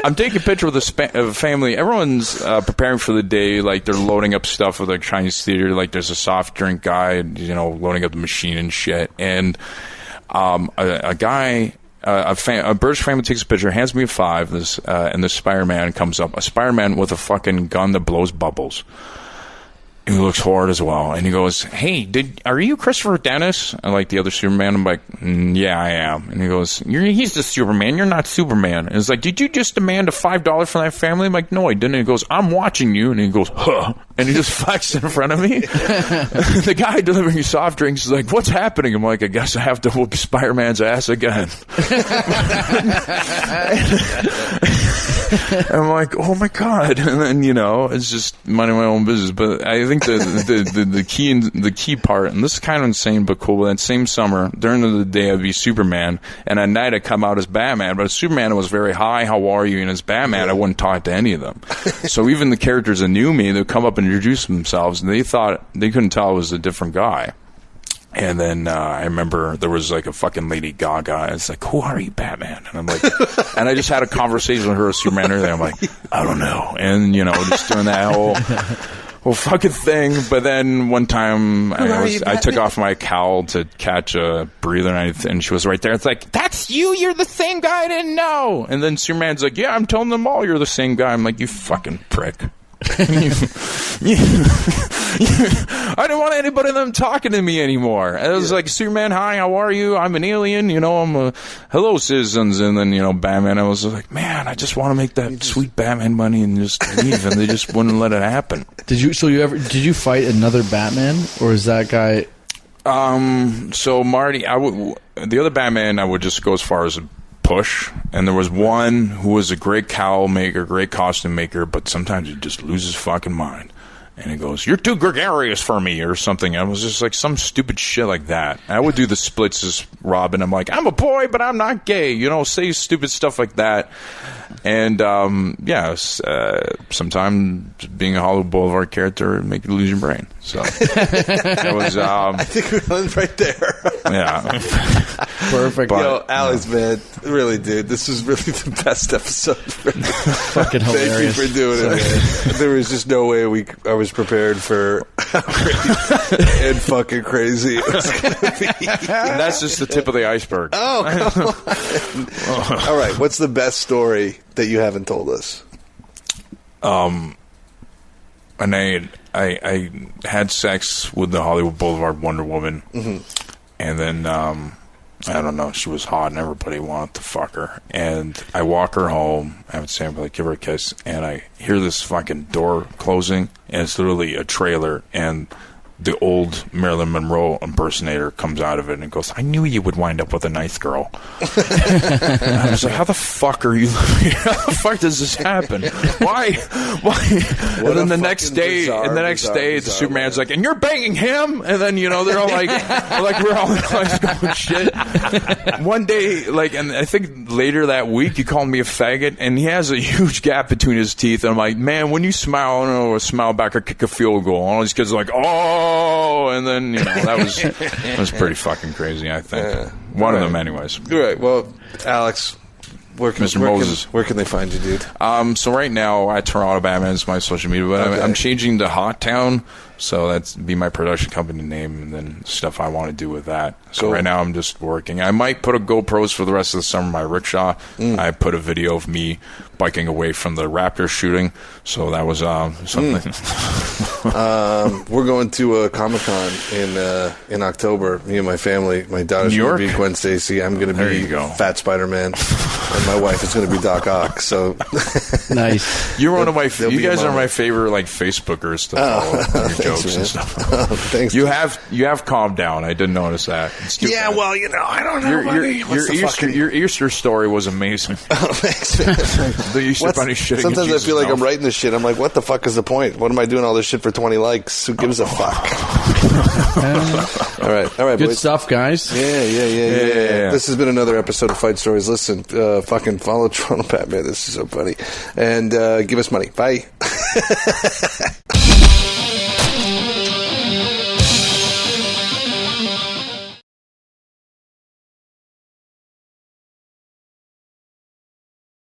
A family. Everyone's preparing for the day. Like, they're loading up stuff with like Chinese theater. Like, there's a soft drink guy, loading up the machine and shit. And a guy... a British family takes a picture, hands me a $5, and this Spider-Man comes up. A Spider-Man with a fucking gun that blows bubbles. He looks hard as well. And he goes, hey, are you Christopher Dennis? And like the other Superman, I'm like, yeah, I am. And he goes, he's the Superman. You're not Superman. And it's like, did you just demand a $5 from that family? I'm like, no, I didn't. And he goes, I'm watching you. And he goes, huh. And he just flexed in front of me. The guy delivering soft drinks is like, what's happening? I'm like, I guess I have to whoop Spider-Man's ass again. I'm like, oh my God. And then, it's just minding my own business. But I think the key part, and this is kind of insane but cool, that same summer, during the day I'd be Superman, and at night I'd come out as Batman. But as Superman, it was very, hi, how are you? And as Batman, I wouldn't talk to any of them. So even the characters that knew me, they'd come up and introduce themselves, and they couldn't tell I was a different guy. And then I remember there was like a fucking Lady Gaga. It's like, who are you, Batman? And I'm like, and I just had a conversation with her as Superman earlier. I'm like, I don't know. And, just doing that whole fucking thing. But then one time I took off my cowl to catch a breather, and she was right there. It's like, that's you. You're the same guy. I didn't know. And then Superman's like, yeah, I'm telling them all you're the same guy. I'm like, you fucking prick. I didn't want anybody of them talking to me anymore. And it was like, Superman, hi, how are you? I'm an alien, I'm a hello, citizens. And then, Batman, I was like, man, I just want to make that sweet Batman money and just leave. And they just wouldn't let it happen. Did you fight another Batman, or is that guy? So Marty, the other Batman, I would just go as far as push, and there was one who was a great cowl maker, great costume maker, but sometimes he just loses his fucking mind. And he goes, "You're too gregarious for me," or something. And it was just like some stupid shit like that. And I would do the splits as Robin. I'm like, "I'm a boy, but I'm not gay." Say stupid stuff like that. And, sometimes being a Hollywood Boulevard character would make you lose your brain. So that was... I think we went right there. Yeah. Perfect. Yo, Alex, man, really, dude, this was really the best episode. Fucking hilarious. Thank you for doing it, man. There was just no way I was prepared for how crazy and fucking crazy it was going to be. And that's just the tip of the iceberg. Oh, come on. All right, what's the best story that you haven't told us? And I had sex with the Hollywood Boulevard Wonder Woman, and then I don't know, she was hot and everybody wanted to fuck her. And I walk her home, I haven't seen her, like, give her a kiss, and I hear this fucking door closing, and it's literally a trailer, and the old Marilyn Monroe impersonator comes out of it and goes, "I knew you would wind up with a nice girl." And I was like, "How the fuck are you? How the fuck does this happen? Why?" And then the next day, the Superman's like, "And you're banging him?" And then they're all like, we're all in high school and shit. One day, and I think later that week, he called me a faggot, and he has a huge gap between his teeth. And I'm like, "Man, when you smile, I don't know, smile back or kick a field goal." And all these kids are like, "Oh." And then that was pretty fucking crazy. I think one of them, anyways. All right. Well, Alex, Mr. Moses, where can they find you, dude? So right now at Toronto Batman is my social media, but I'm changing to Hot Town, so that's be my production company name, and then stuff I want to do with that. So Right now I'm just working. I might put a GoPros for the rest of the summer. My rickshaw. I put a video of me biking away from the Raptors shooting. So that was something. We're going to a Comic-Con in October. Me and my family. My daughter's going to be Gwen Stacy. I'm going to be Fat Spider-Man, and my wife is going to be Doc Ock. So nice. You're one of my. You guys are my favorite Facebookers to follow your jokes and stuff. Thanks. You have calmed down. I did notice that. Yeah, well, I don't know. Your Easter story was amazing. Oh, thanks, man. The Easter Bunny shit. Sometimes I feel like I'm writing this shit. I'm like, what the fuck is the point? What am I doing all this shit for 20 likes? Who gives a fuck? All right, good boys. stuff, guys. Yeah. This has been another episode of Fight Stories. Listen, fucking follow Toronto Batman. This is so funny. And give us money. Bye.